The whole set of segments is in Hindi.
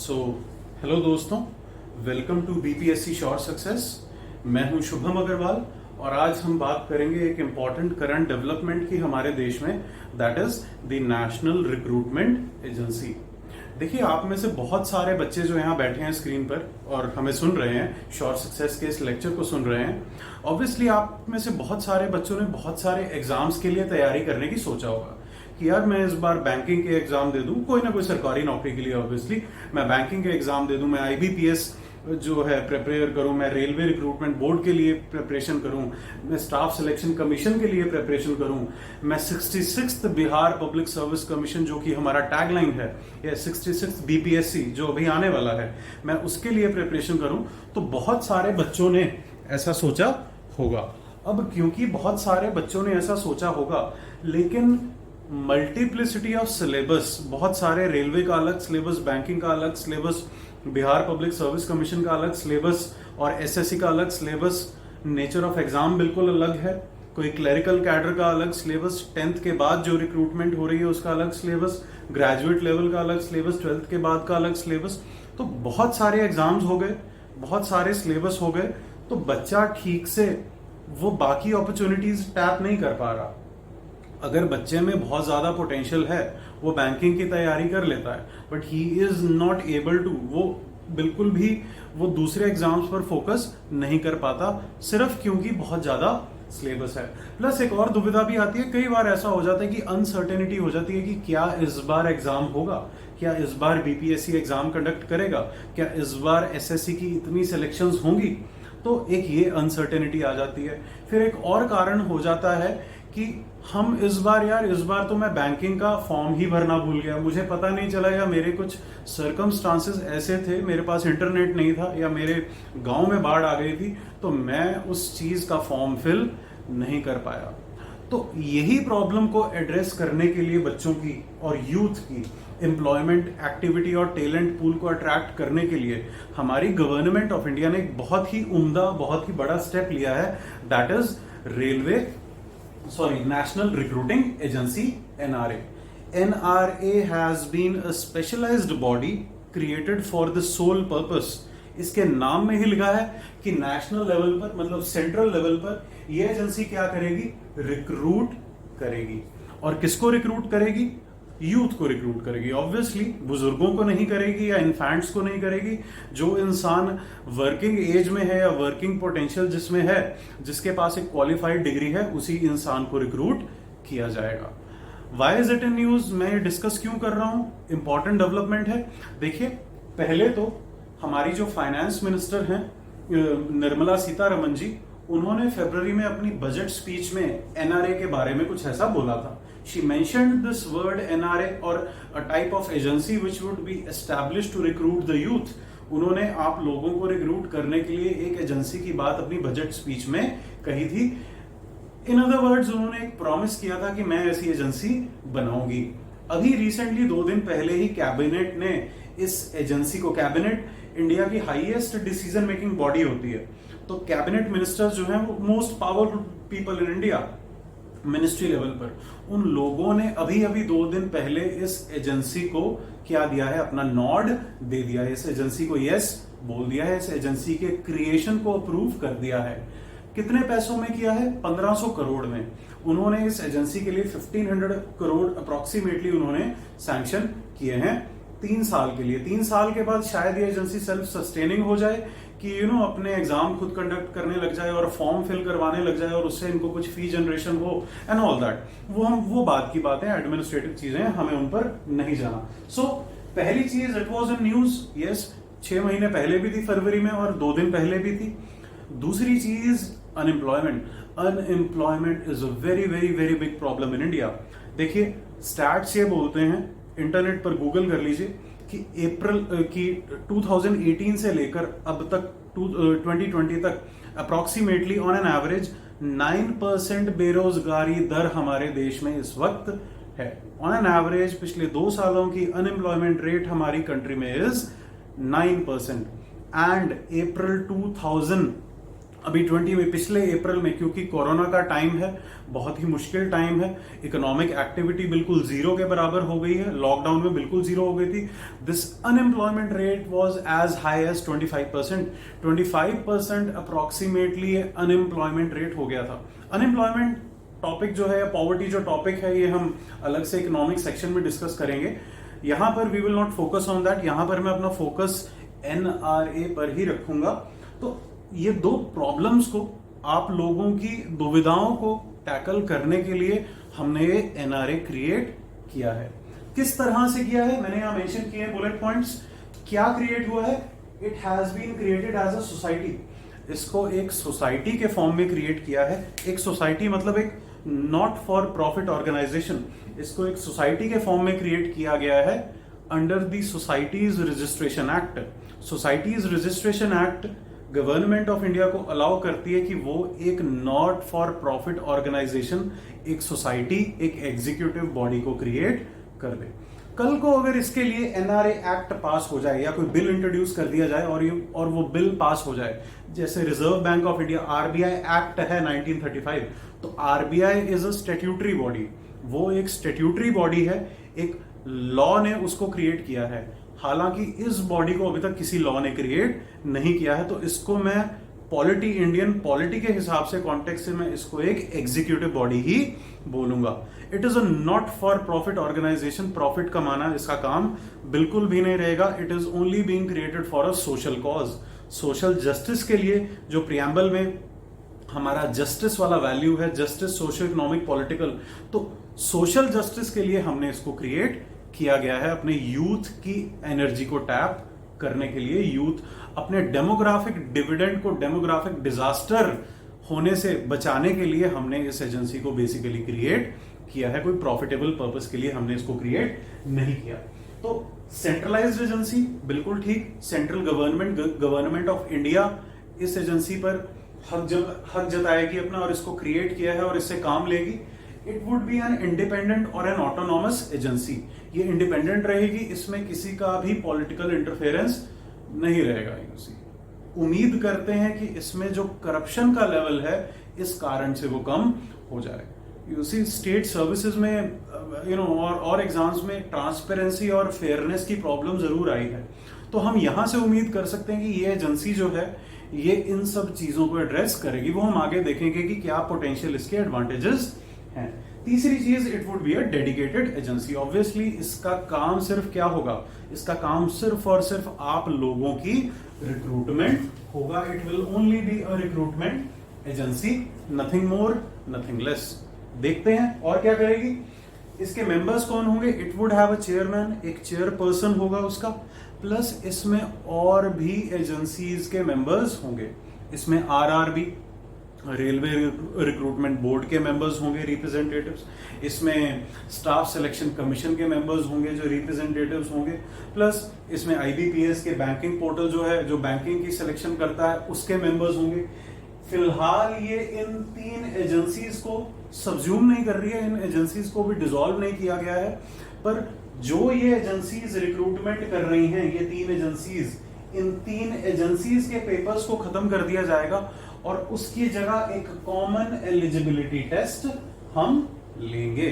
सो हेलो दोस्तों, welcome to BPSC sure success. मैं हूं शुभम अग्रवाल और आज हम बात करेंगे एक इम्पॉर्टेंट करंट डेवलपमेंट की हमारे देश में, that is the national recruitment agency. देखिए, आप में से बहुत सारे बच्चे जो यहाँ बैठे हैं स्क्रीन पर और हमें सुन रहे हैं, श्योर सक्सेस के इस लेक्चर को सुन रहे हैं, ऑब्वियसली आप में से बहुत सारे बच्चों ने बहुत सारे एग्जाम्स के लिए तैयारी करने की सोचा होगा कि यार मैं इस बार बैंकिंग के एग्जाम दे दूं, कोई ना कोई सरकारी नौकरी के लिए। ऑब्वियसली मैं बैंकिंग के एग्जाम दे दूं, मैं आईबीपीएस जो है प्रिपेयर करूं, मैं रेलवे रिक्रूटमेंट बोर्ड के लिए प्रिपरेशन करूं, मैं स्टाफ सिलेक्शन कमीशन के लिए प्रिपरेशन करूं, मैं 66th Bihar public service commission जो कि हमारा टैगलाइन है, या 66th बीपीएससी जो अभी आने वाला है, मैं उसके लिए प्रिपरेशन करूं। तो बहुत सारे बच्चों ने ऐसा सोचा होगा। अब क्योंकि बहुत सारे बच्चों ने ऐसा सोचा होगा, लेकिन मल्टीप्लिसिटी ऑफ सिलेबस, बहुत सारे, रेलवे का अलग सिलेबस, बैंकिंग का अलग syllabus, Bihar public service commission का अलग सिलेबस और एसएससी का अलग सिलेबस, नेचर ऑफ एग्जाम बिल्कुल अलग है, कोई क्लरिकल कैडर का अलग सिलेबस, 10th के बाद जो रिक्रूटमेंट हो रही है उसका अलग सिलेबस, ग्रेजुएट लेवल का अलग सिलेबस, 12th के बाद का अलग सिलेबस। तो बहुत सारे एग्जाम्स हो गए, बहुत सारे सिलेबस हो गए, तो बच्चा ठीक से वो बाकी अपॉर्चुनिटीज टैप नहीं कर पा रहा। अगर बच्चे में बहुत ज्यादा पोटेंशियल है, वो बैंकिंग की तैयारी कर लेता है, but he is not able to, वो बिल्कुल भी वो दूसरे एग्जाम्स पर फोकस नहीं कर पाता, सिर्फ क्योंकि बहुत ज्यादा सिलेबस है। प्लस एक और दुविधा भी आती है, कई बार ऐसा हो जाता है कि अनसर्टेनिटी हो जाती है कि क्या इस बार एग्जाम होगा, क्या इस बार बीपीएससी एग्जाम कंडक्ट करेगा, क्या इस बार एसएससी की इतनी सिलेक्शंस होंगी। तो एक ये अनसर्टेनिटी आ जाती है। फिर एक और कारण हो जाता है कि हम इस बार तो मैं बैंकिंग का फॉर्म ही भरना भूल गया, मुझे पता नहीं चला, या मेरे कुछ सर्कमस्टांसेस ऐसे थे, मेरे पास इंटरनेट नहीं था, या मेरे गांव में बाढ़ आ गई थी, तो मैं उस चीज का फॉर्म फिल नहीं कर पाया। तो यही प्रॉब्लम को एड्रेस करने के लिए बच्चों की और यूथ की एम्प्लॉयमेंट एक्टिविटी और टैलेंट पूल को अट्रैक्ट करने के लिए हमारी गवर्नमेंट ऑफ इंडिया ने एक बहुत ही उम्दा, बहुत ही बड़ा स्टेप लिया है, that is National Recruiting Agency, NRA. NRA has been a specialized body created for the sole purpose. इसके नाम में ही लिखा है कि नेशनल लेवल पर, मतलब सेंट्रल लेवल पर, ये एजेंसी क्या करेगी? रिक्रूट करेगी। और किसको रिक्रूट करेगी? यूथ को रिक्रूट करेगी। ऑब्वियसली बुजुर्गों को नहीं करेगी या इन्फेंट्स को नहीं करेगी। जो इंसान वर्किंग एज में है या वर्किंग पोटेंशियल जिसमें है, जिसके पास एक क्वालिफाइड डिग्री है, उसी इंसान को रिक्रूट किया जाएगा। Why is it in news? मैं ये डिस्कस क्यों कर रहा हूं? इंपॉर्टेंट डेवलपमेंट है। देखिए, पहले तो हमारी जो फाइनेंस मिनिस्टर हैं निर्मला सीतारमन जी, उन्होंने फरवरी में अपनी बजट स्पीच में एनआरए के बारे में कुछ ऐसा बोला था। She mentioned this word NRA, or a type of agency which would be established to recruit the youth. उन्होंने आप लोगों को रिक्रूट करने के लिए एक एजेंसी की बात अपनी बजट स्पीच में कही थी। इन अदर वर्ड्स, उन्होंने एक प्रॉमिस किया था कि मैं ऐसी एजेंसी बनाऊंगी। अभी रिसेंटली 2 दिन पहले ही कैबिनेट ने इस एजेंसी को, कैबिनेट इंडिया की हाईएस्ट डिसीजन मेकिंग बॉडी होती है, तो कैबिनेट मिनिस्टर्स जो हैं वो most powerful people in India ministry level पर, उन लोगों ने अभी 2 दिन पहले इस एजेंसी को क्या दिया है? अपना नॉड दे दिया है। इस एजेंसी को यस बोल दिया है, इस एजेंसी के क्रिएशन को अप्रूव कर दिया है। कितने पैसों में किया है? 1500 करोड़ में। उन्होंने इस एजेंसी के लिए 1500 करोड़ अप्रोक्सीमेटली उन्होंने सैंक्शन किए हैं 3 साल के लिए। 3 साल के बाद शायद ये एजेंसी सेल्फ सस्टेनिंग हो जाए कि अपने एग्जाम खुद कंडक्ट करने लग जाए और फॉर्म फिल करवाने लग जाए और उससे इनको कुछ फी जनरेशन हो एंड ऑल दैट। वो बात की बात है, एडमिनिस्ट्रेटिव चीजें, हमें उन पर नहीं जाना। सो पहली चीज, it was in news, yes, 6 महीने पहले भी थी फरवरी में और 2 दिन पहले भी थी। दूसरी चीज, unemployment. Unemployment is a very very very big problem in India. देखिए, स्टैट्स ये बोलते हैं, इंटरनेट पर गूगल कर लीजिए, कि अप्रैल की 2018 से लेकर अब तक 2020 तक अप्रोक्सीमेटली ऑन एन एवरेज 9% बेरोजगारी दर हमारे देश में इस वक्त है। ऑन एन एवरेज पिछले 2 सालों की अनएम्प्लॉयमेंट रेट हमारी कंट्री में इज 9%। एंड अप्रैल अभी पिछले अप्रैल में, क्योंकि कोरोना का टाइम है, बहुत ही मुश्किल टाइम है, इकोनॉमिक एक्टिविटी बिल्कुल जीरो के बराबर हो गई है, लॉकडाउन में बिल्कुल जीरो हो गई थी। This unemployment rate was as high as 25%। 25% approximately unemployment rate हो गया था। अनएम्प्लॉयमेंट टॉपिक जो है, पॉवर्टी जो टॉपिक है, ये हम अलग से इकोनॉमिक सेक्शन में डिस्कस करेंगे। यहां पर we will not focus on that, यहां पर मैं अपना फोकस एनआरए पर ही रखूंगा। तो ये दो प्रॉब्लम्स को, आप लोगों की दुविधाओं को टैकल करने के लिए हमने ये एनआरए क्रिएट किया है। किस तरह से किया है, मैंने यहां मेंशन किए हैं बुलेट पॉइंट्स। क्या क्रिएट हुआ है? It has been created as a society. इसको एक सोसाइटी के फॉर्म में क्रिएट किया है। एक सोसाइटी मतलब एक नॉट फॉर प्रॉफिट ऑर्गेनाइजेशन, इसको एक सोसाइटी के फॉर्म में क्रिएट किया गया है under the societies registration act. Societies registration act government of India को अलाउ करती है कि वो एक नॉट फॉर प्रॉफिट ऑर्गेनाइजेशन, एक सोसाइटी, एक एग्जीक्यूटिव बॉडी को क्रिएट कर दे। कल को अगर इसके लिए एनआरए एक्ट पास हो जाए या कोई बिल इंट्रोड्यूस कर दिया जाए और वो बिल पास हो जाए, जैसे reserve bank of India RBI act है 1935, तो RBI is a statutory body, वो एक स्टैट्यूटरी बॉडी है, एक लॉ ने उसको क्रिएट किया है। हालांकि इस बॉडी को अभी तक किसी लॉ ने क्रिएट नहीं किया है, तो इसको मैं पॉलिटी, इंडियन पॉलिटी के हिसाब से, कॉन्टेक्स्ट से मैं इसको एक एग्जीक्यूटिव बॉडी ही बोलूंगा। It is a not for profit organisation. Profit कमाना इसका काम बिल्कुल भी नहीं रहेगा। It is only being created for a social cause, social justice के लिए। जो प्रियम्बल में हमारा जस्टिस वाला वैल्यू है, जस्टिस सोशल इकोनॉमिक पॉलिटिकल, तो सोशल जस्टिस के लिए हमने इसको क्रिएट किया गया है, अपने यूथ की एनर्जी को टैप करने के लिए, यूथ अपने डेमोग्राफिक डिविडेंड को, डेमोग्राफिक डिजास्टर होने से बचाने के लिए हमने इस एजेंसी को बेसिकली क्रिएट किया है। कोई प्रॉफिटेबल पर्पस के लिए हमने इसको क्रिएट नहीं किया। तो सेंट्रलाइज्ड एजेंसी बिल्कुल ठीक, सेंट्रल गवर्नमेंट ऑफ इंडिया इस एजेंसी पर हक जताएगी अपना और इसको क्रिएट किया है और इससे काम लेगी। It would be an independent और एन ऑटोनॉमस एजेंसी। ये इंडिपेंडेंट रहेगी, इसमें किसी का भी पॉलिटिकल इंटरफेरेंस नहीं रहेगा। उम्मीद करते हैं कि इसमें जो करप्शन का लेवल है इस कारण से वो कम हो जाए। स्टेट सर्विसेज में और एग्जाम्स में ट्रांसपेरेंसी और फेयरनेस की प्रॉब्लम जरूर आई है, तो हम यहां से उम्मीद कर सकते हैं कि ये एजेंसी जो है ये इन सब चीजों को एड्रेस करेगी। वो हम आगे देखेंगे कि क्या पोटेंशियल इसके एडवांटेजेस हैं। तीसरी चीज, it would be a dedicated agency. Obviously इसका काम सिर्फ क्या होगा, इसका काम सिर्फ और सिर्फ आप लोगों की रिक्रूटमेंट होगा। It will only be a recruitment agency, nothing more nothing less. देखते हैं और क्या करेगी। इसके मेंबर्स कौन होंगे? It would have a chairman, एक चेयरपर्सन होगा उसका, प्लस इसमें और भी एजेंसीज के मेंबर्स होंगे। इसमें आरआरबी, रेलवे रिक्रूटमेंट बोर्ड के मेंबर्स होंगे, रिप्रेजेंटेटिव्स। इसमें स्टाफ सिलेक्शन कमीशन के मेंबर्स होंगे जो रिप्रेजेंटेटिव्स होंगे, प्लस इसमें आईबीपीएस के बैंकिंग पोर्टल जो है, जो बैंकिंग की सिलेक्शन करता है, उसके मेंबर्स होंगे। फिलहाल ये इन तीन एजेंसीज को सब्ज्यूम नहीं कर रही है, इन एजेंसीज को भी डिसॉल्व नहीं किया गया है, पर जो ये एजेंसीज रिक्रूटमेंट कर रही हैं, ये तीन एजेंसीज, इन तीन एजेंसीज के पेपर्स को खत्म कर दिया जाएगा और उसकी जगह एक कॉमन एलिजिबिलिटी टेस्ट हम लेंगे।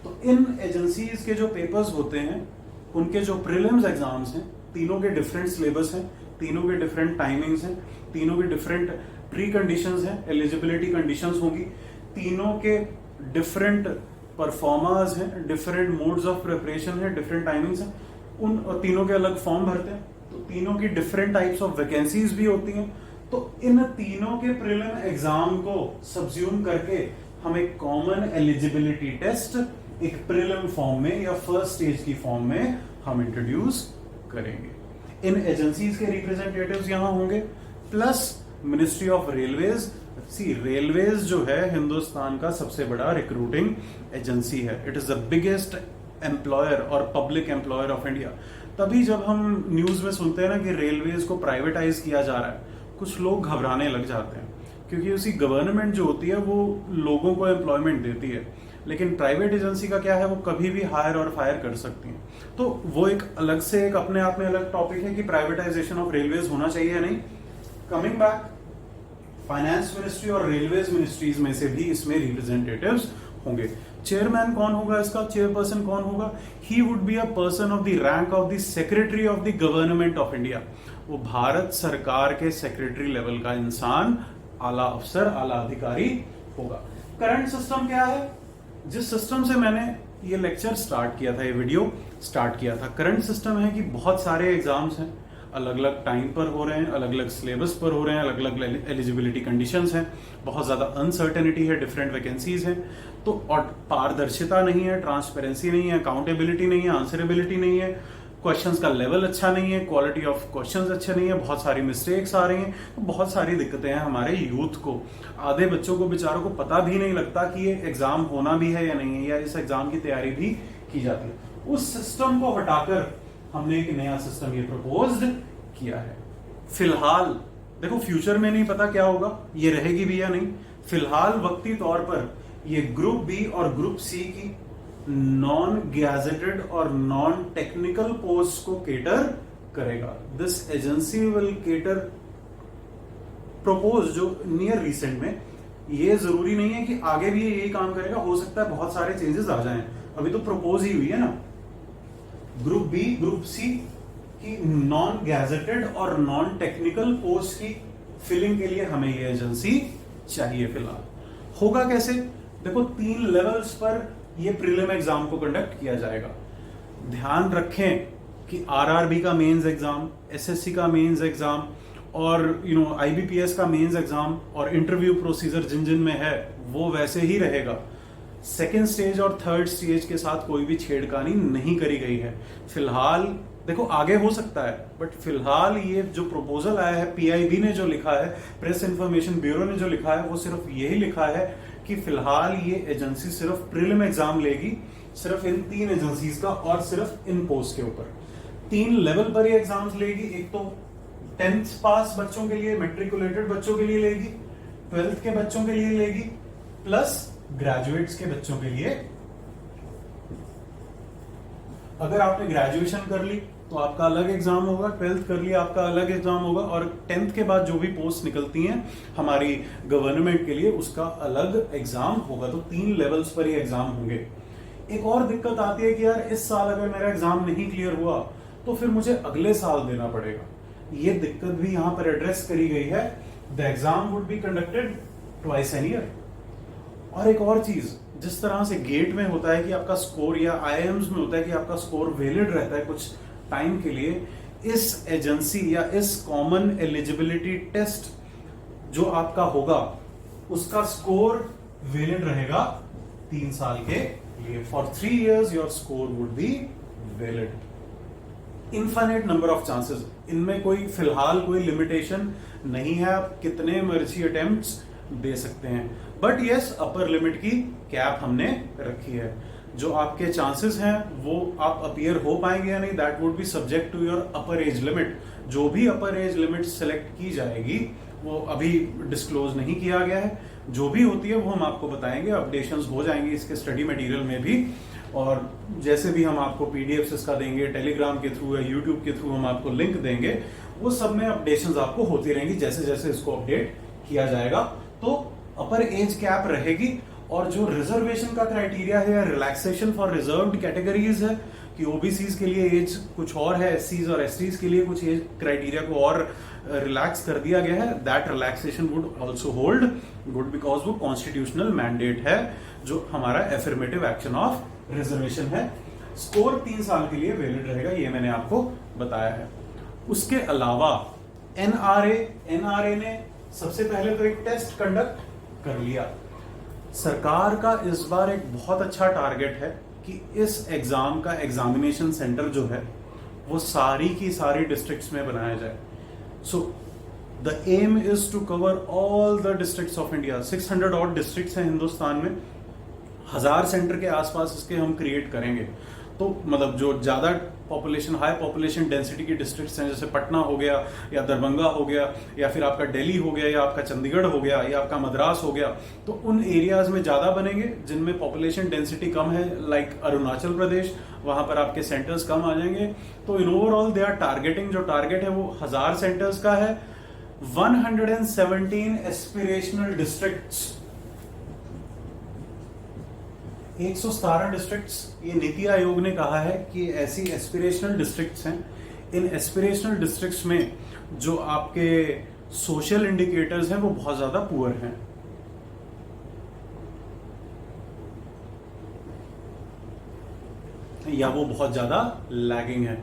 तो इन एजेंसीज के जो पेपर्स होते हैं, उनके जो प्रीलिम्स एग्जाम्स हैं, तीनों के डिफरेंट सिलेबस हैं, तीनों के डिफरेंट टाइमिंग्स हैं, तीनों के डिफरेंट प्री कंडीशंस हैं, एलिजिबिलिटी कंडीशंस होंगी, तीनों के डिफरेंट परफॉर्मर्स हैं, डिफरेंट मोड्स ऑफ प्रिपरेशन है, डिफरेंट टाइमिंग्स हैं, उन तीनों के अलग फॉर्म भरते हैं, तो तीनों की डिफरेंट टाइप्स ऑफ वैकेंसीज भी होती हैं। तो इन तीनों के प्रीलिम एग्जाम को सब्ज्यूम करके हम एक कॉमन एलिजिबिलिटी टेस्ट एक प्रीलिम फॉर्म में या फर्स्ट स्टेज की फॉर्म में हम इंट्रोड्यूस करेंगे। इन एजेंसीज के रिप्रेजेंटेटिव्स यहां होंगे, plus ministry of railways. Railways जो है हिंदुस्तान का सबसे बड़ा रिक्रूटिंग एजेंसी है। It is the biggest employer और पब्लिक एम्प्लॉयर ऑफ इंडिया। तभी जब हम न्यूज में सुनते हैं ना कि रेलवेज को प्राइवेटाइज किया जा रहा है, कुछ लोग घबराने लग जाते हैं, क्योंकि उसी गवर्नमेंट जो होती है वो लोगों को एम्प्लॉयमेंट देती है, लेकिन प्राइवेट एजेंसी का क्या है, वो कभी भी हायर और फायर कर सकती है। तो वो एक अलग से एक अपने आप में अलग टॉपिक है कि प्राइवेटाइजेशन ऑफ रेलवेज होना चाहिए या नहीं। कमिंग बैक, फाइनेंस मिनिस्ट्री और रेलवेज मिनिस्ट्रीज में से भी इसमें रिप्रेजेंटेटिव्स होंगे। चेयरमैन कौन होगा इसका, चेयरपर्सन कौन होगा? He would be a person of the rank of the secretary of the government of India. वो भारत सरकार के सेक्रेटरी लेवल का इंसान, आला अफसर, आला अधिकारी होगा। करंट सिस्टम क्या है? जिस सिस्टम से मैंने ये लेक्चर स्टार्ट किया था, ये वीडियो स्टार्ट किया था, करंट सिस्टम है कि बहुत सारे एग्जाम्स हैं, अलग अलग टाइम पर हो रहे हैं, अलग अलग सिलेबस पर हो रहे हैं, अलग अलग एलिजिबिलिटी कंडीशंस हैं, बहुत ज्यादा अनसर्टेनिटी है, डिफरेंट वैकेंसीज हैं, तो और पारदर्शिता नहीं है, ट्रांसपेरेंसी नहीं है, अकाउंटेबिलिटी नहीं है, आंसरेबिलिटी नहीं है, क्वेश्चंस का लेवल अच्छा नहीं है, क्वालिटी ऑफ क्वेश्चंस अच्छे नहीं है, बहुत सारी मिस्टेक्स आ रही हैं, तो बहुत सारी दिक्कतें हैं हमारे यूथ को। आधे बच्चों को बेचारों को पता भी नहीं लगता कि ये एग्जाम होना भी है या नहीं है, या इस एग्जाम की तैयारी भी की जाती है। उस सिस्टम को हटाकर हमने एक नया सिस्टम ये प्रपोज्ड किया है। फिलहाल देखो, फ्यूचर में नहीं पता क्या होगा, ये रहेगी भी या नहीं। फिलहाल वक्ती तौर पर ये ग्रुप बी और ग्रुप सी की नॉन गैजेटेड और नॉन टेक्निकल पोस्ट को केटर करेगा। This agency will cater, propose जो नियर रिसेंट में, ये जरूरी नहीं है कि आगे भी यही काम करेगा, हो सकता है बहुत सारे चेंजेस आ जाएं, अभी तो प्रपोज ही हुई है ना। ग्रुप बी ग्रुप सी की नॉन गैजेटेड और नॉन टेक्निकल पोस्ट की फिलिंग के लिए हमें ये एजेंसी चाहिए। फिलहाल होगा कैसे? देखो, 3 लेवल्स पर ये प्रीलिम एग्जाम को कंडक्ट किया जाएगा। ध्यान रखें कि आरआरबी का मेंस एग्जाम, एसएससी का मेंस एग्जाम और आईबीपीएस का मेंस एग्जाम और इंटरव्यू प्रोसीजर जिन जिन में है वो वैसे ही रहेगा। सेकेंड स्टेज और थर्ड स्टेज के साथ कोई भी छेड़खानी नहीं करी गई है। फिलहाल देखो, आगे हो सकता है, बट फिलहाल ये जो प्रपोजल आया है, पीआईबी ने जो लिखा है, प्रेस इंफॉर्मेशन ब्यूरो ने जो लिखा है, वो सिर्फ यही लिखा है कि फिलहाल ये एजेंसी सिर्फ प्रीलिम एग्जाम लेगी, सिर्फ इन 3 एजेंसीज का और सिर्फ इन पोस्ट के ऊपर। 3 लेवल पर ये एग्जाम्स लेगी। एक तो 10th पास बच्चों के लिए, मेट्रिकुलेटेड बच्चों के लिए लेगी, 12th के बच्चों के लिए लेगी, प्लस ग्रेजुएट्स के बच्चों के लिए। अगर आपने ग्रेजुएशन कर ली तो आपका अलग एग्जाम होगा, 12th कर लिया आपका अलग एग्जाम होगा, और 10th के बाद जो भी पोस्ट निकलती हैं हमारी गवर्नमेंट के लिए उसका अलग एग्जाम होगा। तो 3 लेवल्स पर ये एग्जाम होंगे। एक और दिक्कत आती है कि यार, इस साल अगर मेरा एग्जाम नहीं क्लियर हुआ तो फिर मुझे अगले साल देना पड़ेगा। ये दिक्कत भी यहां पर एड्रेस करी गई है। The exam would be conducted twice an year. और एक और चीज, जिस तरह से गेट में होता है कि आपका स्कोर, या आईआईएम्स में होता है कि आपका स्कोर वैलिड रहता है कुछ टाइम के लिए, इस एजेंसी या इस कॉमन एलिजिबिलिटी टेस्ट जो आपका होगा उसका स्कोर वैलिड रहेगा 3 साल के लिए। For 3 years your score would be valid. Infinite number of chances, इनमें कोई फिलहाल कोई लिमिटेशन नहीं है, आप कितने मर्जी अटेम्प्ट्स दे सकते हैं। बट यस, अपर लिमिट की कैप हमने रखी है। जो आपके चांसेस हैं वो आप अपीयर हो पाएंगे या नहीं, that would be subject to your upper age limit. जो भी अपर एज लिमिट सिलेक्ट की जाएगी वो अभी डिस्क्लोज नहीं किया गया है, जो भी होती है वो हम आपको बताएंगे, अपडेशंस हो जाएंगे इसके स्टडी मटेरियल में भी, और जैसे भी हम आपको पीडीएफ इसका देंगे, टेलीग्राम के थ्रू या यूट्यूब के थ्रू हम आपको लिंक देंगे, वो सब में अपडेशंस आपको होती रहेंगी जैसे जैसे इसको अपडेट किया जाएगा। तो अपर एज कैप रहेगी, और जो रिजर्वेशन का क्राइटेरिया है या रिलैक्सेशन फॉर रिजर्व्ड कैटेगरीज है कि ओबीसीज के लिए एज कुछ और है, एससीज और एसटीज के लिए कुछ एज क्राइटेरिया को और रिलैक्स कर दिया गया है। That relaxation would also hold good because वो कॉन्स्टिट्यूशनल मैंडेट है, जो हमारा एफर्मेटिव एक्शन ऑफ रिजर्वेशन है। स्कोर 3 साल के लिए वैलिड रहेगा, ये मैंने आपको बताया है। उसके अलावा एनआरए ने सबसे पहले तो एक टेस्ट कंडक्ट कर लिया। सरकार का इस बार एक बहुत अच्छा टारगेट है कि इस एग्जाम का एग्जामिनेशन सेंटर जो है वो सारी की सारी डिस्ट्रिक्ट्स में बनाया जाए। So the aim is to cover all the districts of India. 600 odd districts हैं हिंदुस्तान में, 1000 सेंटर के आसपास इसके हम क्रिएट करेंगे। तो मतलब जो ज्यादा पॉपुलेशन, हाई पॉपुलेशन डेंसिटी की डिस्ट्रिक्ट्स हैं, जैसे पटना हो गया या दरभंगा हो गया या फिर आपका दिल्ली हो गया या आपका चंडीगढ़ हो गया या आपका मद्रास हो गया, तो उन एरियाज में ज्यादा बनेंगे जिनमें पॉपुलेशन डेंसिटी कम है, लाइक अरुणाचल प्रदेश, वहां पर आपके सेंटर्स कम आ जाएंगे। तो in overall they are targeting, जो टारगेट है वो 1000 सेंटर्स का है। 117 एस्पिरेशनल डिस्ट्रिक्ट्स, 117 डिस्ट्रिक्ट्स, ये नीति आयोग ने कहा है कि ऐसी एस्पिरेशनल डिस्ट्रिक्ट्स हैं। इन एस्पिरेशनल डिस्ट्रिक्ट्स में जो आपके सोशल इंडिकेटर्स हैं वो बहुत ज्यादा पुअर हैं। या वो बहुत ज्यादा लैगिंग है।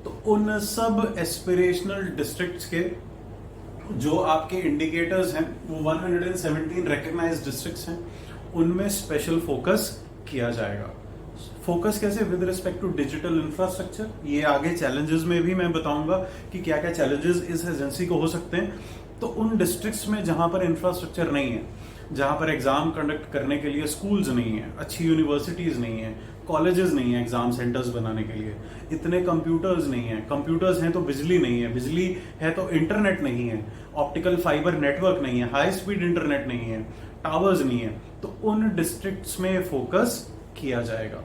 तो उन सब एस्पिरेशनल डिस्ट्रिक्ट्स के जो आपके इंडिकेटर्स हैं वो 117 रिकग्नाइज्ड डिस्ट्रिक्ट्स हैं, उनमें स्पेशल फोकस किया जाएगा। फोकस कैसे? With respect to digital infrastructure. ये आगे चैलेंजेस में भी मैं बताऊंगा कि क्या क्या चैलेंजेस इस एजेंसी को हो सकते हैं। तो उन डिस्ट्रिक्ट्स में जहां पर इंफ्रास्ट्रक्चर नहीं है, जहां पर एग्जाम कंडक्ट करने के लिए स्कूल्स नहीं है, अच्छी यूनिवर्सिटीज नहीं है, कॉलेजेस नहीं है एग्जाम सेंटर्स बनाने के लिए, इतने कंप्यूटर्स नहीं है, कंप्यूटर्स हैं तो बिजली नहीं है, बिजली है तो इंटरनेट नहीं है, ऑप्टिकल फाइबर नेटवर्क नहीं है, हाई स्पीड इंटरनेट नहीं है, टावर्स नहीं है, तो उन डिस्ट्रिक्ट्स में फोकस किया जाएगा।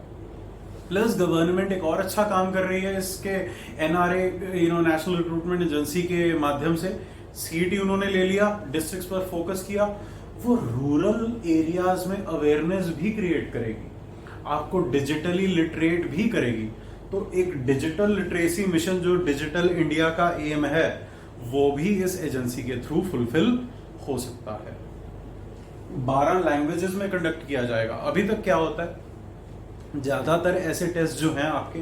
प्लस गवर्नमेंट एक और अच्छा काम कर रही है इसके एनआरए नेशनल रिक्रूटमेंट एजेंसी के माध्यम से। सीट उन्होंने ले लिया, डिस्ट्रिक्ट्स पर फोकस किया, वो रूरल एरियाज में अवेयरनेस भी क्रिएट करेगी, आपको डिजिटली लिटरेट भी करेगी। तो एक डिजिटल लिटरेसी मिशन जो डिजिटल इंडिया का एम है वो भी इस एजेंसी के थ्रू फुलफिल हो सकता है। 12 लैंग्वेजेस में कंडक्ट किया जाएगा। अभी तक क्या होता है, ज्यादातर ऐसे टेस्ट जो हैं आपके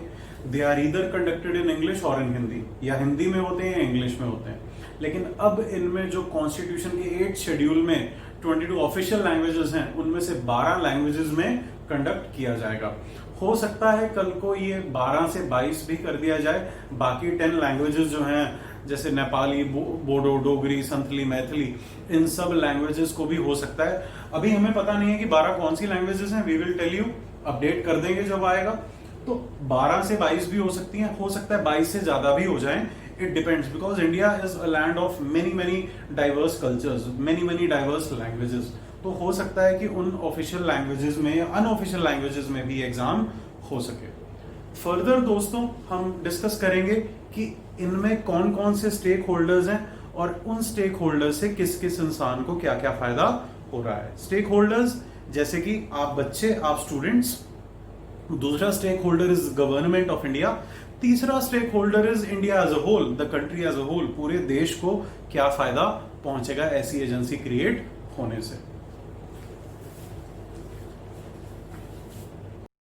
they are either conducted in English और इन हिंदी, या हिंदी में होते हैं या इंग्लिश में होते हैं। लेकिन अब इनमें जो कॉन्स्टिट्यूशन के 8 शेड्यूल में 22 ऑफिशियल लैंग्वेजेस हैं, उनमें से 12 लैंग्वेजेस में कंडक्ट किया जाएगा। हो सकता है कल को ये 12 से 22 भी कर दिया जाए। बाकी 10 लैंग्वेजेस जो हैं जैसे नेपाली, बोडो, डोगरी, संथली, मैथिली, इन सब लैंग्वेजेस को भी हो सकता है। अभी हमें पता नहीं है कि 12 कौन सी लैंग्वेजेस हैं, we will tell you, update कर देंगे जब आएगा। तो 12 से 22 भी हो सकती हैं, हो सकता है 22 से ज्यादा भी हो जाएं। It depends, because India is a land of many diverse cultures, many diverse languages. तो हो सकता है कि उन ऑफिशियल लैंग्वेजेस में या अनऑफिशियल लैंग्वेजेस में भी एग्जाम हो सके। फर्दर दोस्तों हम डिस्कस करेंगे कि इनमें कौन कौन से स्टेक होल्डर्स हैं और उन स्टेक होल्डर्स से किस किस इंसान को क्या क्या फायदा हो रहा है। स्टेक होल्डर्स जैसे कि आप बच्चे, आप स्टूडेंट्स। दूसरा stakeholder is government of India. तीसरा stakeholder is India as a whole, the country as a whole. पूरे देश को क्या फायदा पहुंचेगा ऐसी एजेंसी क्रिएट होने से।